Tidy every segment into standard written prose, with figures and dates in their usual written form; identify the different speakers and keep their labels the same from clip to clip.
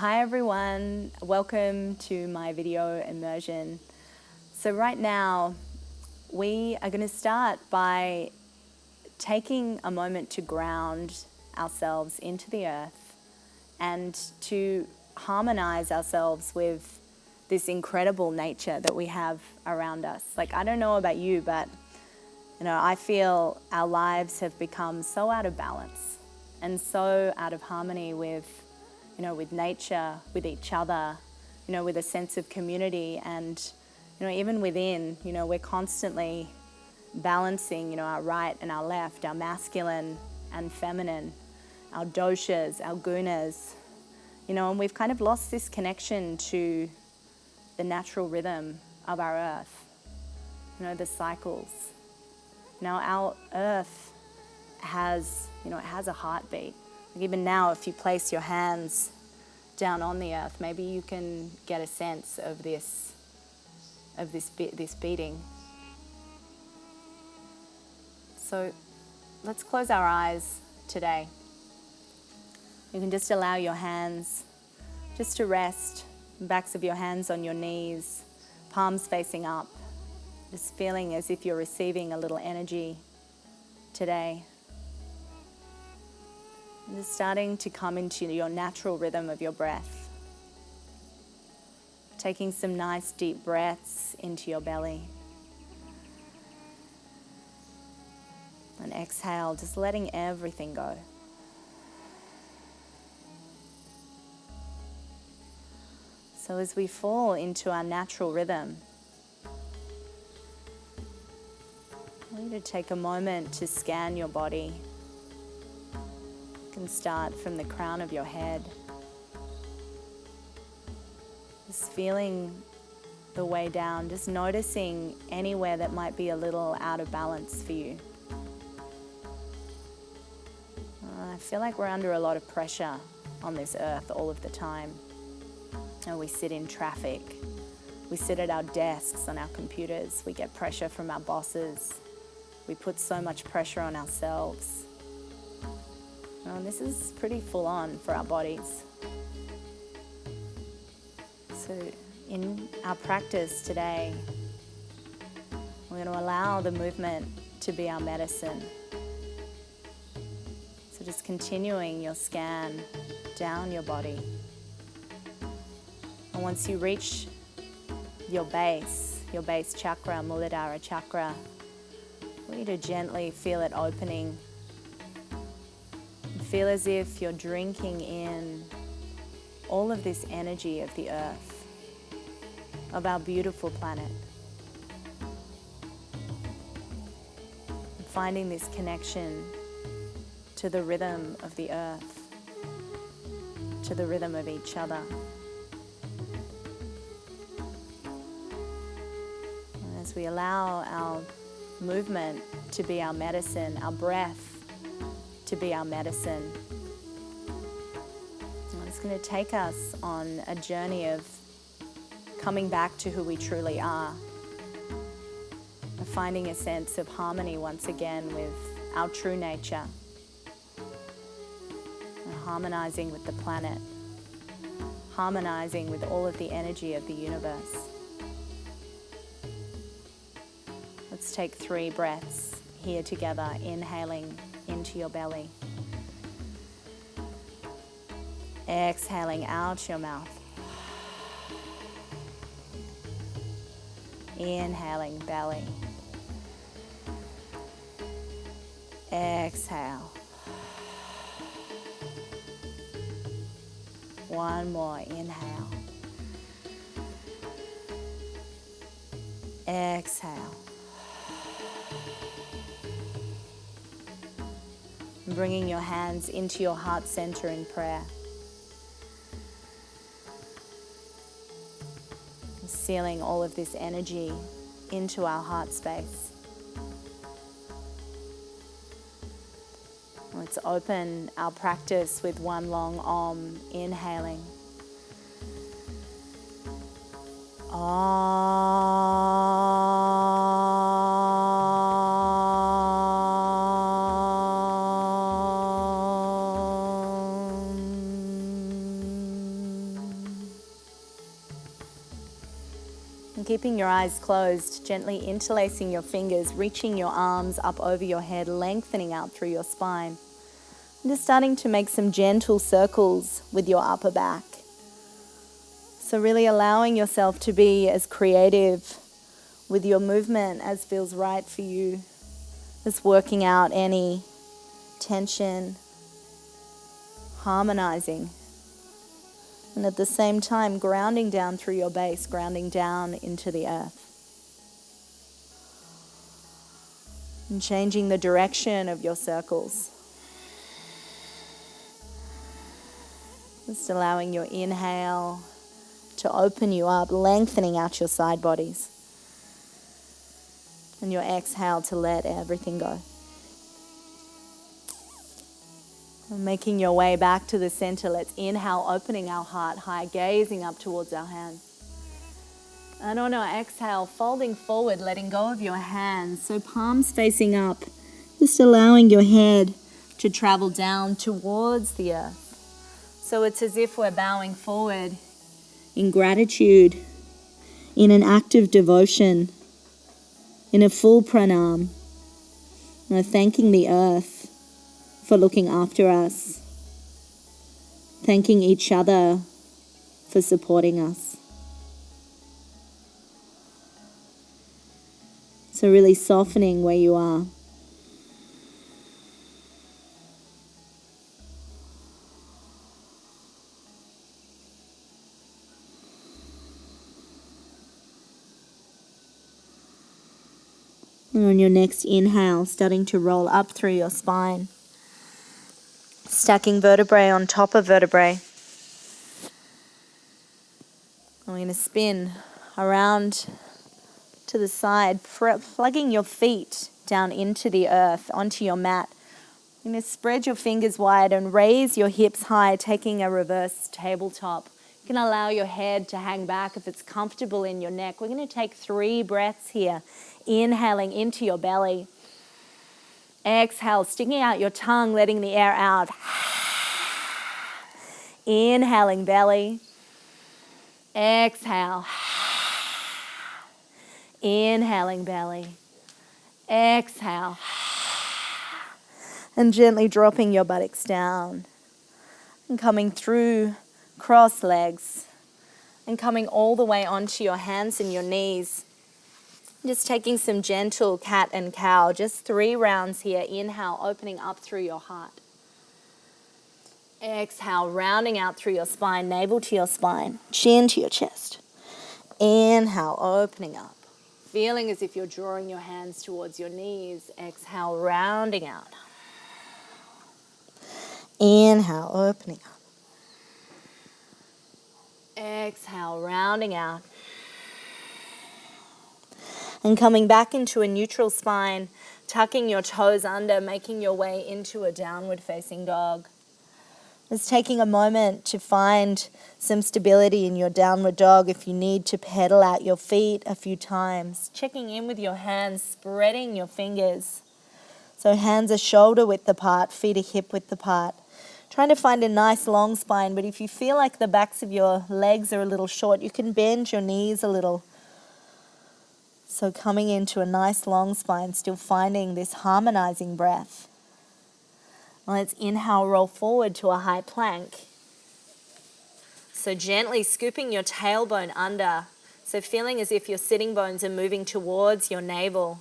Speaker 1: Hi everyone, welcome to my video immersion. So right now we are going to start by taking a moment to ground ourselves into the earth and to harmonize ourselves with this incredible nature that we have around us. Like, I don't know about you, but I feel our lives have become so out of balance and so out of harmony with nature, with each other, with a sense of community. And, even within, we're constantly balancing, our right and our left, our masculine and feminine, our doshas, our gunas, and we've kind of lost this connection to the natural rhythm of our earth, the cycles. Now, our earth has, it has a heartbeat. Even now, if you place your hands down on the earth, maybe you can get a sense of this beating. So let's close our eyes today. You can just allow your hands just to rest, backs of your hands on your knees, palms facing up, just feeling as if you're receiving a little energy today. And just starting to come into your natural rhythm of your breath. Taking some nice deep breaths into your belly. And exhale, just letting everything go. So as we fall into our natural rhythm, I want you to take a moment to scan your body. You can start from the crown of your head. Just feeling the way down, just noticing anywhere that might be a little out of balance for you. I feel like we're under a lot of pressure on this earth all of the time. We sit in traffic, we sit at our desks on our computers, we get pressure from our bosses, we put so much pressure on ourselves. This is pretty full on for our bodies. So in our practice today, we're going to allow the movement to be our medicine. So just continuing your scan down your body. And once you reach your base chakra, Muladhara chakra, I want you to gently feel it opening. Feel as if you're drinking in all of this energy of the earth, of our beautiful planet. And finding this connection to the rhythm of the earth, to the rhythm of each other. And as we allow our movement to be our medicine, our breath to be our medicine, it's going to take us on a journey of coming back to who we truly are, of finding a sense of harmony once again with our true nature, and harmonizing with the planet, harmonizing with all of the energy of the universe. Let's take 3 breaths here together, inhaling into your belly. Exhaling out your mouth. Inhaling belly. Exhale. One more inhale. Exhale. Bringing your hands into your heart center in prayer. Sealing all of this energy into our heart space. Let's open our practice with one long Om, inhaling. Om. keeping your eyes closed, gently interlacing your fingers, reaching your arms up over your head, lengthening out through your spine. And just starting to make some gentle circles with your upper back. So really allowing yourself to be as creative with your movement as feels right for you. Just working out any tension, harmonizing. And at the same time, grounding down through your base, grounding down into the earth. And changing the direction of your circles. Just allowing your inhale to open you up, lengthening out your side bodies. And your exhale to let everything go. And making your way back to the center, let's inhale, opening our heart high, gazing up towards our hands. And on our exhale, folding forward, letting go of your hands. So palms facing up, just allowing your head to travel down towards the earth. So it's as if we're bowing forward in gratitude, in an act of devotion, in a full pranam, thanking the earth for looking after us, thanking each other for supporting us. So really softening where you are. And on your next inhale, starting to roll up through your spine. Stacking vertebrae on top of vertebrae. I'm going to spin around to the side, plugging your feet down into the earth, onto your mat. You're going to spread your fingers wide and raise your hips high, taking a reverse tabletop. You can allow your head to hang back if it's comfortable in your neck. We're going to take 3 breaths here. Inhaling into your belly. Exhale, sticking out your tongue, letting the air out. Inhaling belly. Exhale. Inhaling belly. Exhale. And gently dropping your buttocks down. And coming through cross legs. And coming all the way onto your hands and your knees. Just taking some gentle cat and cow. Just 3 rounds here. Inhale, opening up through your heart. Exhale, rounding out through your spine, navel to your spine, chin to your chest. Inhale, opening up. Feeling as if you're drawing your hands towards your knees. Exhale, rounding out. Inhale, opening up. Exhale, rounding out. And coming back into a neutral spine, tucking your toes under, making your way into a downward facing dog. Just taking a moment to find some stability in your downward dog if you need to pedal out your feet a few times. Checking in with your hands, spreading your fingers. So hands are shoulder width apart, feet are hip width apart. Trying to find a nice long spine, but if you feel like the backs of your legs are a little short, you can bend your knees a little. So coming into a nice long spine, still finding this harmonizing breath. Let's inhale, roll forward to a high plank. So gently scooping your tailbone under. So feeling as if your sitting bones are moving towards your navel.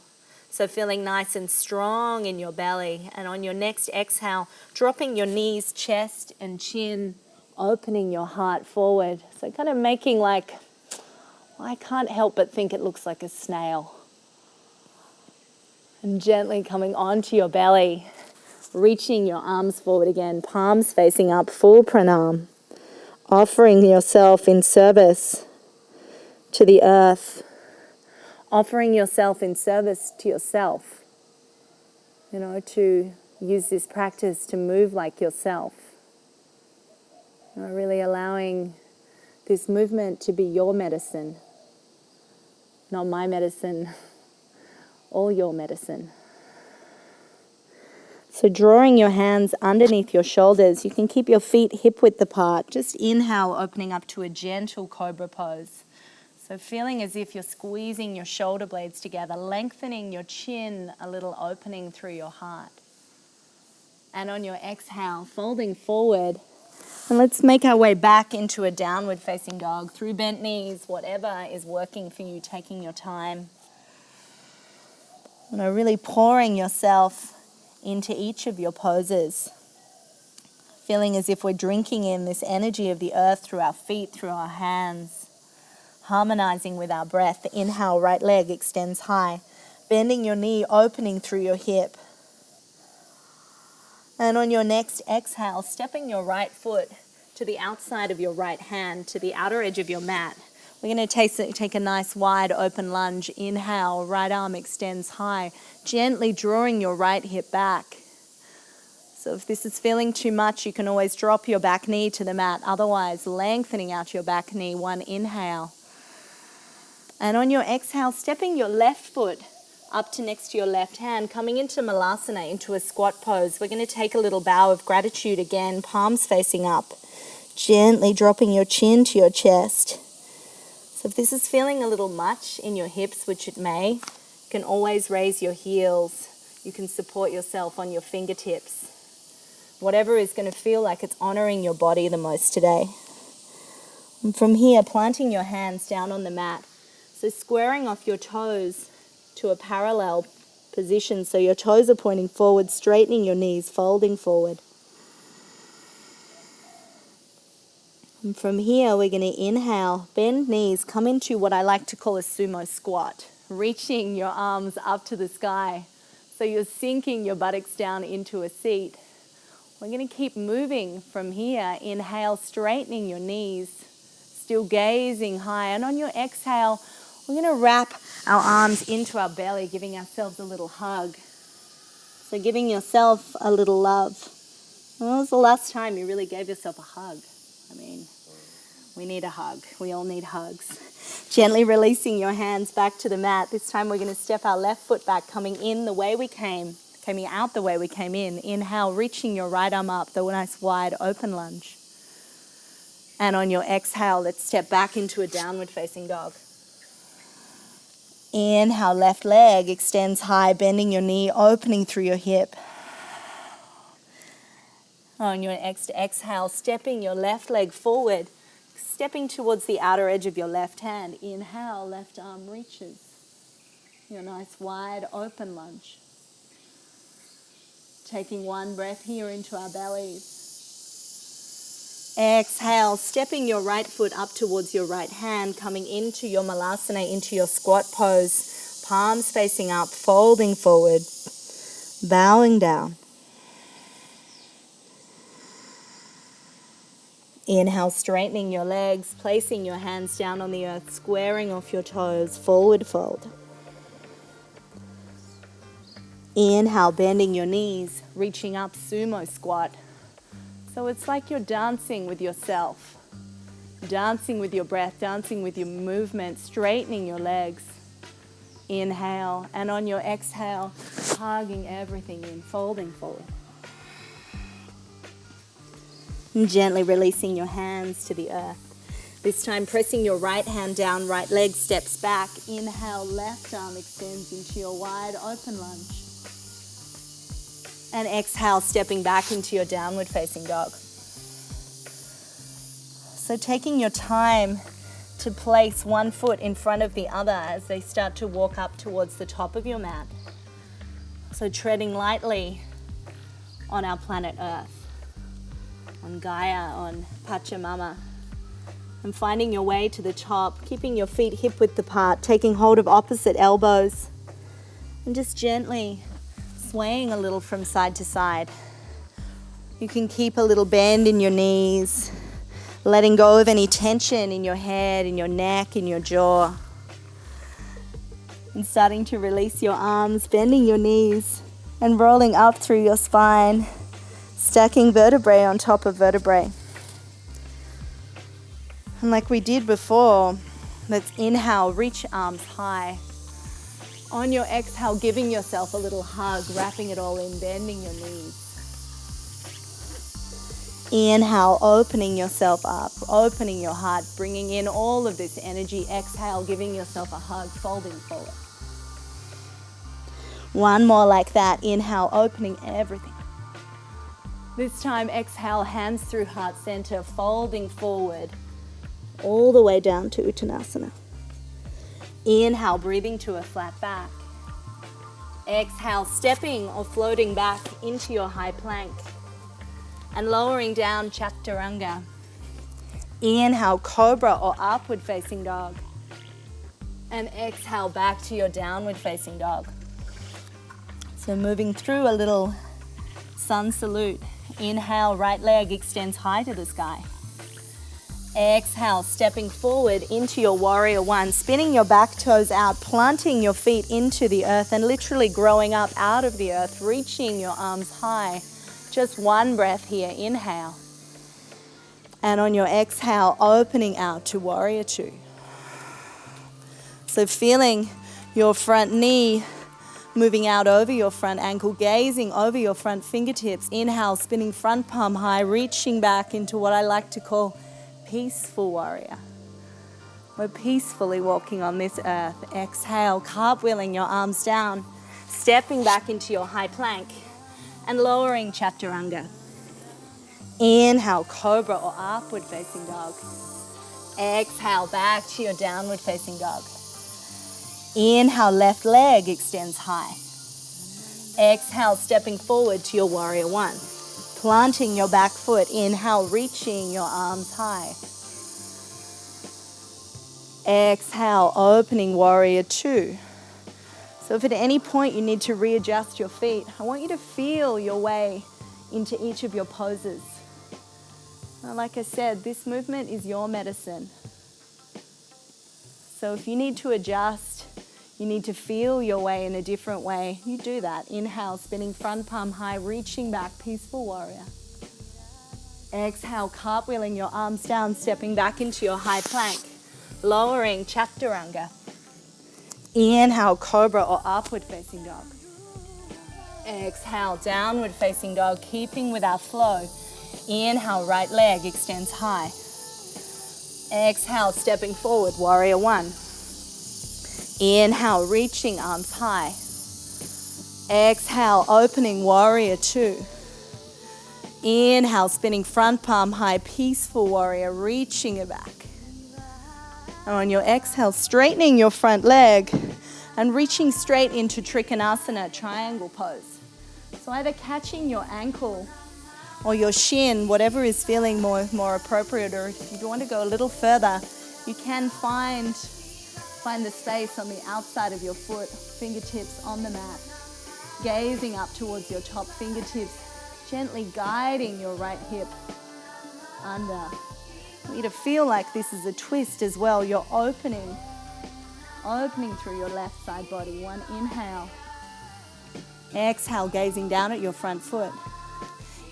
Speaker 1: So feeling nice and strong in your belly. And on your next exhale, dropping your knees, chest and chin, opening your heart forward. So kind of making like, I can't help but think it looks like a snail. And gently coming onto your belly, reaching your arms forward again, palms facing up, full pranam. Offering yourself in service to the earth. Offering yourself in service to yourself. To use this practice to move like yourself. Really allowing this movement to be your medicine. Not my medicine, all your medicine. So drawing your hands underneath your shoulders, you can keep your feet hip width apart. Just inhale, opening up to a gentle cobra pose. So feeling as if you're squeezing your shoulder blades together, lengthening your chin a little, opening through your heart. And on your exhale, folding forward. And let's make our way back into a downward facing dog through bent knees, whatever is working for you, taking your time. Really pouring yourself into each of your poses. Feeling as if we're drinking in this energy of the earth through our feet, through our hands. Harmonizing with our breath. The inhale, right leg extends high. Bending your knee, opening through your hip. And on your next exhale, stepping your right foot to the outside of your right hand, to the outer edge of your mat. We're going to take a nice wide open lunge. Inhale, right arm extends high. Gently drawing your right hip back. So if this is feeling too much, you can always drop your back knee to the mat. Otherwise, lengthening out your back knee. One inhale. And on your exhale, stepping your left foot up to next to your left hand, coming into Malasana, into a squat pose. We're going to take a little bow of gratitude again, palms facing up. Gently dropping your chin to your chest. So if this is feeling a little much in your hips, which it may, you can always raise your heels. You can support yourself on your fingertips. Whatever is going to feel like it's honoring your body the most today. And from here, planting your hands down on the mat. So squaring off your toes to a parallel position. So your toes are pointing forward, straightening your knees, folding forward. And from here, we're going to inhale, bend knees, come into what I like to call a sumo squat. Reaching your arms up to the sky. So you're sinking your buttocks down into a seat. We're going to keep moving from here. Inhale, straightening your knees, still gazing high. And on your exhale, we're going to wrap our arms into our belly, giving ourselves a little hug. So giving yourself a little love. When was the last time you really gave yourself a hug? I mean, we need a hug. We all need hugs. Gently releasing your hands back to the mat. This time we're going to step our left foot back, coming in the way we came, coming out the way we came in. Inhale, reaching your right arm up, the nice wide open lunge. And on your exhale, let's step back into a downward facing dog. Inhale, left leg extends high, bending your knee, opening through your hip. On your exhale, stepping your left leg forward, stepping towards the outer edge of your left hand. Inhale, left arm reaches. Your nice wide open lunge. Taking one breath here into our bellies. Exhale, stepping your right foot up towards your right hand, coming into your Malasana, into your squat pose. Palms facing up, folding forward, bowing down. Inhale, straightening your legs, placing your hands down on the earth, squaring off your toes, forward fold. Inhale, bending your knees, reaching up, sumo squat. So it's like you're dancing with yourself, dancing with your breath, dancing with your movement, straightening your legs. Inhale, and on your exhale, hugging everything in, folding forward. And gently releasing your hands to the earth. This time pressing your right hand down, right leg steps back. Inhale, left arm extends into your wide open lunge. And exhale, stepping back into your downward facing dog. So taking your time to place one foot in front of the other as they start to walk up towards the top of your mat. So treading lightly on our planet Earth, on Gaia, on Pachamama. And finding your way to the top, keeping your feet hip width apart, taking hold of opposite elbows, and just gently swaying a little from side to side. You can keep a little bend in your knees, letting go of any tension in your head, in your neck, in your jaw. And starting to release your arms, bending your knees, and rolling up through your spine, stacking vertebrae on top of vertebrae. And like we did before, let's inhale, reach arms high. On your exhale, giving yourself a little hug, wrapping it all in, bending your knees. Inhale, opening yourself up, opening your heart, bringing in all of this energy. Exhale, giving yourself a hug, folding forward. One more like that. Inhale, opening everything. This time, exhale, hands through heart center, folding forward, all the way down to Uttanasana. Inhale, breathing to a flat back. Exhale, stepping or floating back into your high plank. And lowering down, chaturanga. Inhale, cobra or upward facing dog. And exhale, back to your downward facing dog. So moving through a little sun salute. Inhale, right leg extends high to the sky. Exhale, stepping forward into your warrior one, spinning your back toes out, planting your feet into the earth and literally growing up out of the earth, reaching your arms high. Just one breath here, inhale. And on your exhale, opening out to warrior two. So feeling your front knee moving out over your front ankle, gazing over your front fingertips. Inhale, spinning front palm high, reaching back into what I like to call peaceful warrior. We're peacefully walking on this earth. Exhale, cartwheeling your arms down, stepping back into your high plank and lowering chaturanga. Inhale, cobra or upward facing dog. Exhale, back to your downward facing dog. Inhale, left leg extends high. Exhale, stepping forward to your warrior one. Planting your back foot. Inhale, reaching your arms high. Exhale, opening warrior two. So if at any point you need to readjust your feet, I want you to feel your way into each of your poses. Now, like I said, this movement is your medicine. So if you need to adjust, you need to feel your way in a different way, you do that. Inhale, spinning front palm high, reaching back, peaceful warrior. Exhale, cartwheeling your arms down, stepping back into your high plank, lowering chaturanga. Inhale, cobra or upward facing dog. Exhale, downward facing dog, keeping with our flow. Inhale, right leg extends high. Exhale, stepping forward, warrior one. Inhale, reaching arms high. Exhale, opening warrior two. Inhale, spinning front palm high, peaceful warrior, reaching it back. And on your exhale, straightening your front leg and reaching straight into Trikonasana, triangle pose. So either catching your ankle or your shin, whatever is feeling more appropriate, or if you want to go a little further, you can find the space on the outside of your foot, fingertips on the mat, gazing up towards your top fingertips, gently guiding your right hip under. I want you to feel like this is a twist as well. You're opening through your left side body. One inhale. Exhale, gazing down at your front foot.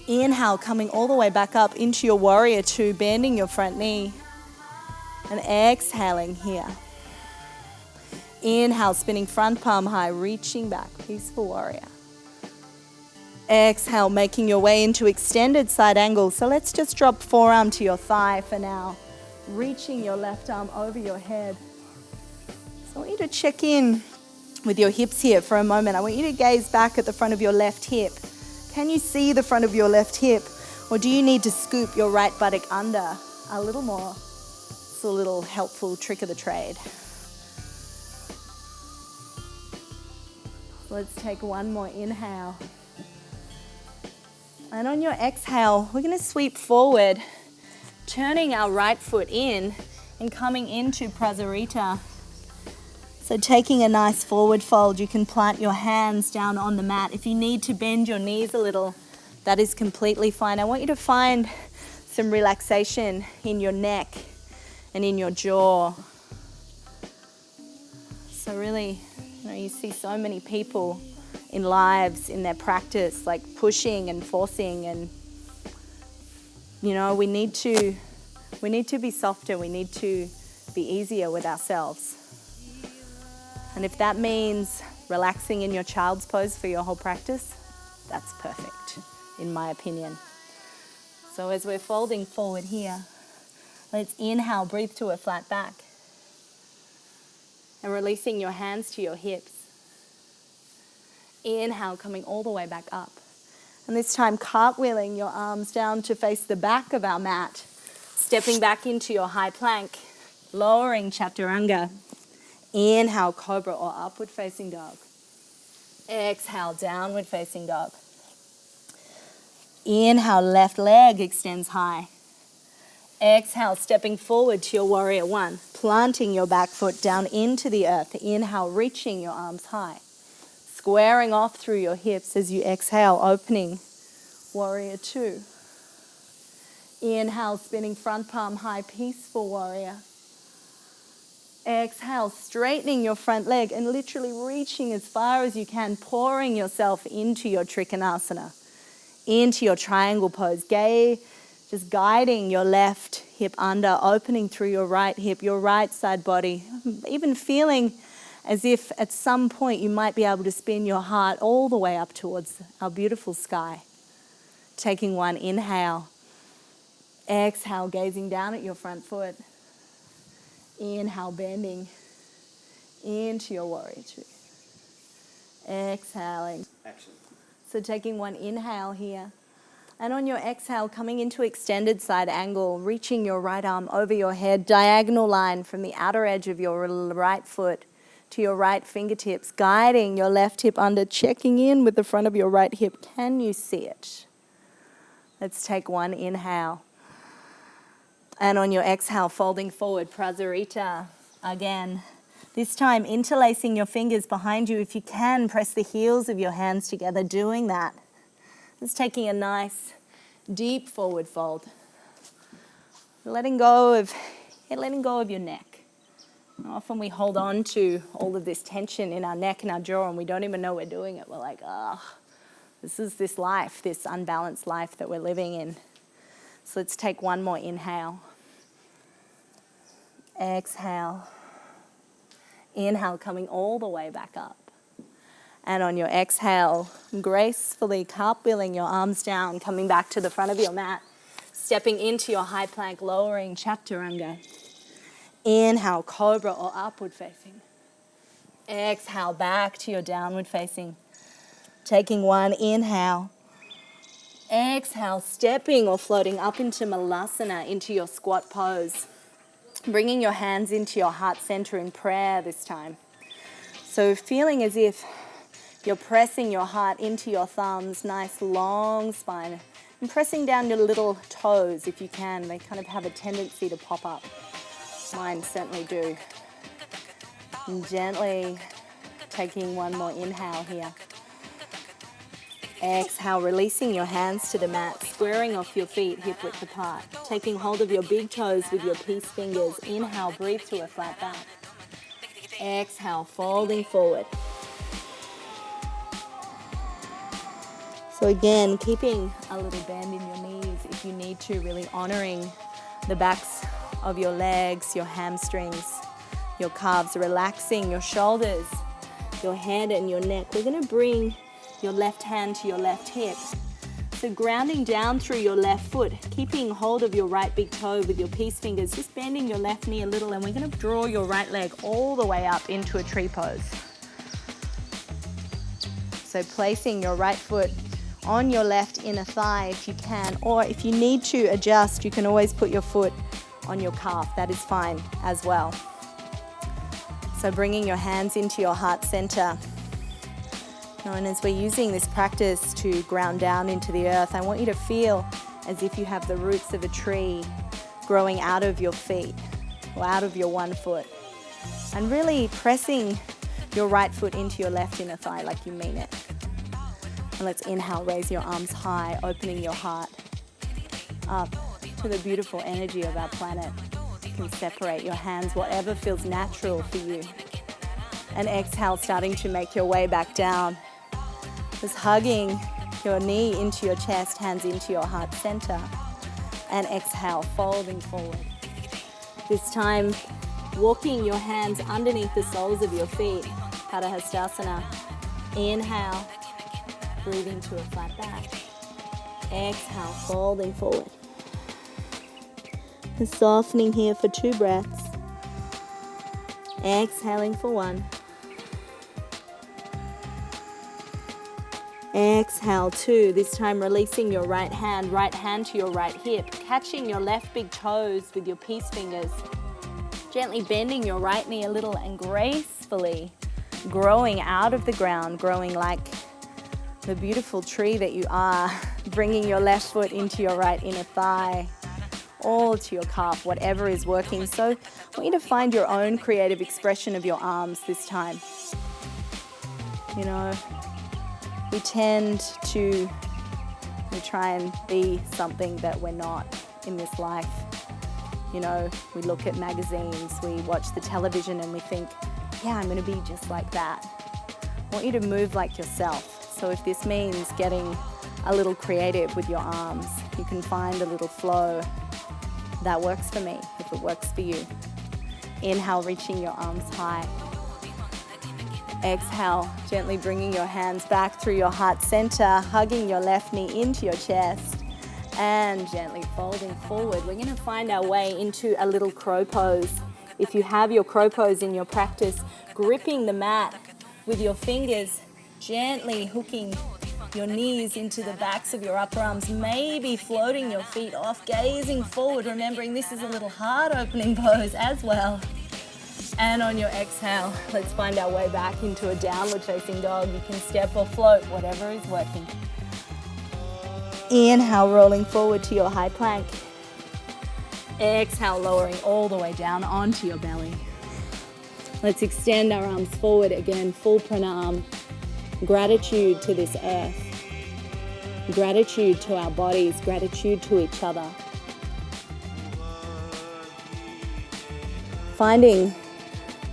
Speaker 1: Inhale, coming all the way back up into your warrior two, bending your front knee. And exhaling here. Inhale, spinning front palm high, reaching back, peaceful warrior. Exhale, making your way into extended side angle. So let's just drop forearm to your thigh for now. Reaching your left arm over your head. So I want you to check in with your hips here for a moment. I want you to gaze back at the front of your left hip. Can you see the front of your left hip? Or do you need to scoop your right buttock under a little more? It's a little helpful trick of the trade. Let's take one more inhale. And on your exhale, we're going to sweep forward, turning our right foot in and coming into Prasarita. So taking a nice forward fold, you can plant your hands down on the mat. If you need to bend your knees a little, that is completely fine. I want you to find some relaxation in your neck and in your jaw. So really, you see so many people in lives, in their practice, like pushing and forcing, and we need to be softer. We need to be easier with ourselves. And if that means relaxing in your child's pose for your whole practice, that's perfect, in my opinion. So as we're folding forward here, let's inhale, breathe to a flat back. And releasing your hands to your hips. Inhale, coming all the way back up. And this time cartwheeling your arms down to face the back of our mat. Stepping back into your high plank. Lowering chaturanga. Inhale, cobra or upward facing dog. Exhale, downward facing dog. Inhale, left leg extends high. Exhale, stepping forward to your warrior one. Planting your back foot down into the earth. Inhale, reaching your arms high. Squaring off through your hips as you exhale, opening warrior two. Inhale, spinning front palm high, peaceful warrior. Exhale, straightening your front leg and literally reaching as far as you can, pouring yourself into your trikonasana, into your triangle pose. Just guiding your left hip under, opening through your right hip, your right side body, even feeling as if at some point you might be able to spin your heart all the way up towards our beautiful sky. Taking one inhale. Exhale, gazing down at your front foot. Inhale, bending into your warrior two. Exhaling.
Speaker 2: Action.
Speaker 1: So taking one inhale here. And on your exhale, coming into extended side angle, reaching your right arm over your head, diagonal line from the outer edge of your right foot to your right fingertips, guiding your left hip under, checking in with the front of your right hip. Can you see it? Let's take one inhale. And on your exhale, folding forward, prasarita again. This time, interlacing your fingers behind you. If you can, press the heels of your hands together, doing that. Just taking a nice, deep forward fold. Letting go of your neck. Often we hold on to all of this tension in our neck and our jaw and we don't even know we're doing it. We're like, this is this life, this unbalanced life that we're living in. So let's take one more inhale. Exhale. Inhale, coming all the way back up. And on your exhale, gracefully cartwheeling your arms down, coming back to the front of your mat, stepping into your high plank, lowering chaturanga. Inhale, cobra or upward facing. Exhale, back to your downward facing. Taking one inhale. Exhale, stepping or floating up into malasana, into your squat pose. Bringing your hands into your heart center in prayer this time. So feeling as if you're pressing your heart into your thumbs, nice long spine, and pressing down your little toes if you can. They kind of have a tendency to pop up. Mine certainly do. And gently taking one more inhale here. Exhale, releasing your hands to the mat, squaring off your feet hip width apart. Taking hold of your big toes with your peace fingers. Inhale, breathe to a flat back. Exhale, folding forward. So again, keeping a little bend in your knees if you need to, really honoring the backs of your legs, your hamstrings, your calves, relaxing your shoulders, your head and your neck. We're going to bring your left hand to your left hip. So grounding down through your left foot, keeping hold of your right big toe with your peace fingers, just bending your left knee a little, and we're going to draw your right leg all the way up into a tree pose. So placing your right foot on your left inner thigh if you can, or if you need to adjust, you can always put your foot on your calf. That is fine as well. So bringing your hands into your heart center. And as we're using this practice to ground down into the earth, I want you to feel as if you have the roots of a tree growing out of your feet or out of your one foot. And really pressing your right foot into your left inner thigh like you mean it. And let's inhale, raise your arms high, opening your heart up to the beautiful energy of our planet. You can separate your hands, whatever feels natural for you. And exhale, starting to make your way back down. Just hugging your knee into your chest, hands into your heart center. And exhale, folding forward. This time, walking your hands underneath the soles of your feet, Padahastasana. Inhale. Breathing to a flat back. Exhale, folding forward. And softening here for 2 breaths. Exhaling for 1. Exhale 2. This time releasing your right hand to your right hip, catching your left big toes with your peace fingers. Gently bending your right knee a little and gracefully growing out of the ground, growing like the beautiful tree that you are, bringing your left foot into your right inner thigh, all to your calf, whatever is working. So I want you to find your own creative expression of your arms this time. You know, we tend to try and be something that we're not in this life. You know, we look at magazines, we watch the television and we think, yeah, I'm going to be just like that. I want you to move like yourself. So if this means getting a little creative with your arms, you can find a little flow. That works for me, if it works for you. Inhale, reaching your arms high. Exhale, gently bringing your hands back through your heart center, hugging your left knee into your chest, and gently folding forward. We're going to find our way into a little crow pose. If you have your crow pose in your practice, gripping the mat with your fingers, gently hooking your knees into the backs of your upper arms, maybe floating your feet off, gazing forward, remembering this is a little heart opening pose as well. And on your exhale, let's find our way back into a downward facing dog. You can step or float, whatever is working. Inhale, rolling forward to your high plank. Exhale, lowering all the way down onto your belly. Let's extend our arms forward again, full pranam. Gratitude to this earth. Gratitude to our bodies, gratitude to each other. Finding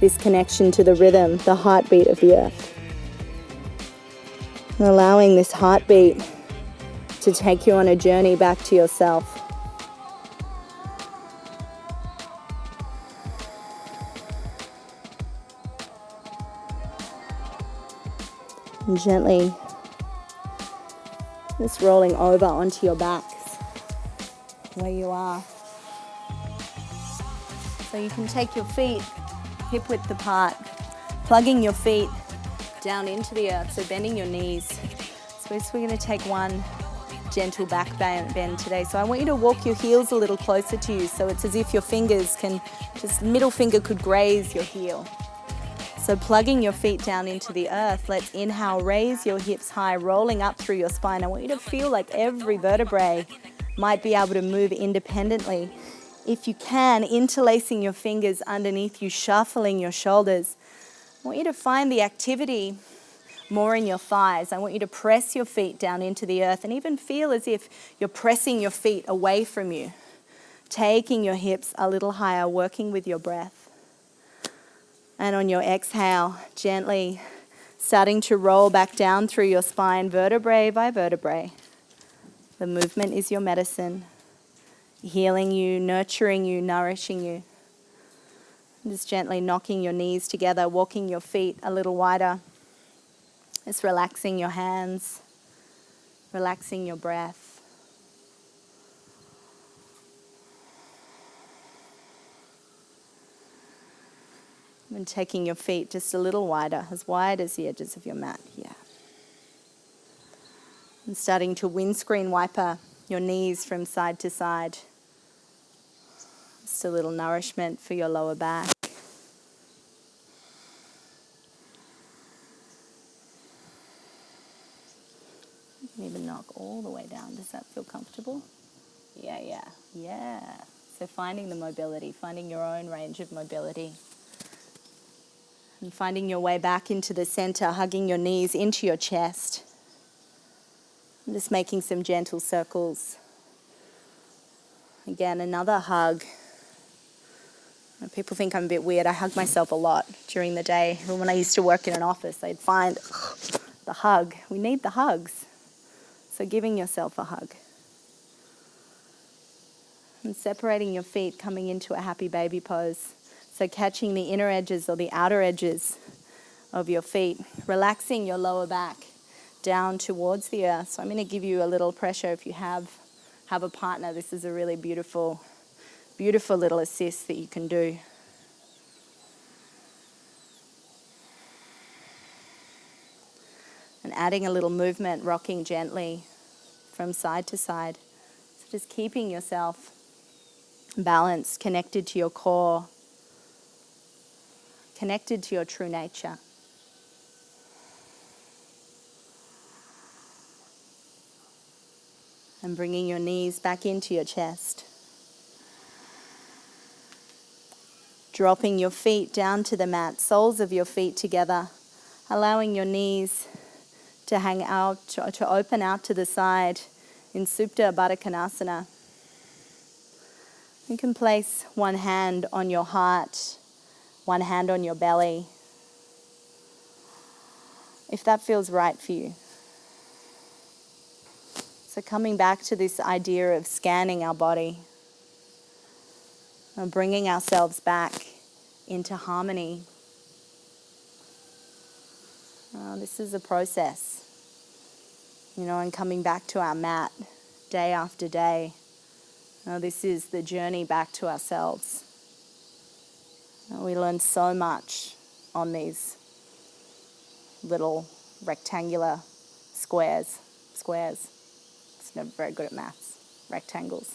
Speaker 1: this connection to the rhythm, the heartbeat of the earth. And allowing this heartbeat to take you on a journey back to yourself. And gently just rolling over onto your backs where you are. So you can take your feet hip width apart, plugging your feet down into the earth, so bending your knees. So we're going to take one gentle back bend today. So I want you to walk your heels a little closer to you, so it's as if your fingers can, just middle finger could graze your heel. So plugging your feet down into the earth, let's inhale, raise your hips high, rolling up through your spine. I want you to feel like every vertebrae might be able to move independently. If you can, interlacing your fingers underneath you, shuffling your shoulders. I want you to find the activity more in your thighs. I want you to press your feet down into the earth and even feel as if you're pressing your feet away from you, taking your hips a little higher, working with your breath. And on your exhale, gently starting to roll back down through your spine, vertebrae by vertebrae. The movement is your medicine, healing you, nurturing you, nourishing you. Just gently knocking your knees together, walking your feet a little wider. Just relaxing your hands, relaxing your breath. And taking your feet just a little wider, as wide as the edges of your mat here. And starting to windscreen wiper your knees from side to side. Just a little nourishment for your lower back. You can even knock all the way down. Does that feel comfortable? Yeah. So finding the mobility, finding your own range of mobility. And finding your way back into the center, hugging your knees into your chest. And just making some gentle circles. Again, another hug. People think I'm a bit weird. I hug myself a lot during the day. When I used to work in an office, they'd find the hug. We need the hugs. So giving yourself a hug. And separating your feet, coming into a happy baby pose. So catching the inner edges or the outer edges of your feet. Relaxing your lower back down towards the earth. So I'm going to give you a little pressure if you have a partner. This is a really beautiful beautiful little assist that you can do. And adding a little movement, rocking gently from side to side. So just keeping yourself balanced, connected to your core, connected to your true nature. And bringing your knees back into your chest. Dropping your feet down to the mat, soles of your feet together, allowing your knees to hang out, to open out to the side in Supta Baddha Konasana. You can place one hand on your heart, one hand on your belly, if that feels right for you. So coming back to this idea of scanning our body and bringing ourselves back into harmony. This is a process, and coming back to our mat day after day. This is the journey back to ourselves. We learn so much on these little rectangular squares. It's never very good at maths. Rectangles.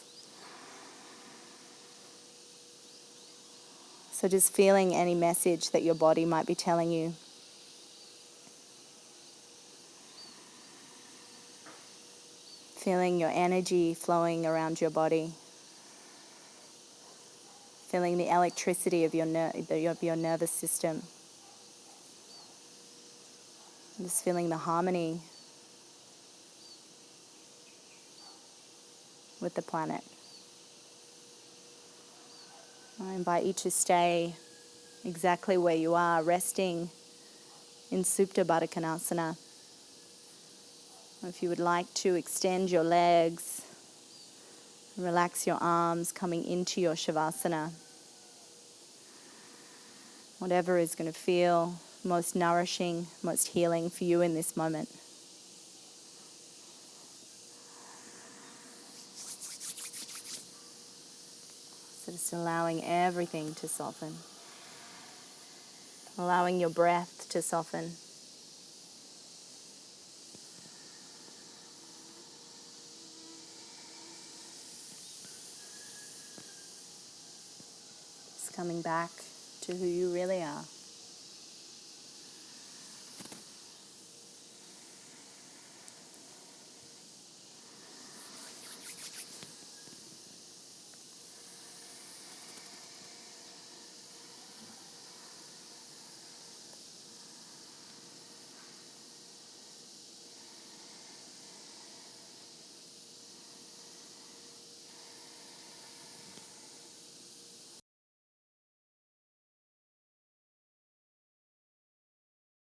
Speaker 1: So just feeling any message that your body might be telling you. Feeling your energy flowing around your body. Feeling the electricity of your nervous system. Just feeling the harmony with the planet. I invite you to stay exactly where you are, resting in Supta Baddha Konasana. If you would like to extend your legs, relax your arms coming into your Shavasana. Whatever is going to feel most nourishing, most healing for you in this moment. So just allowing everything to soften. Allowing your breath to soften. Just coming back to who you really are.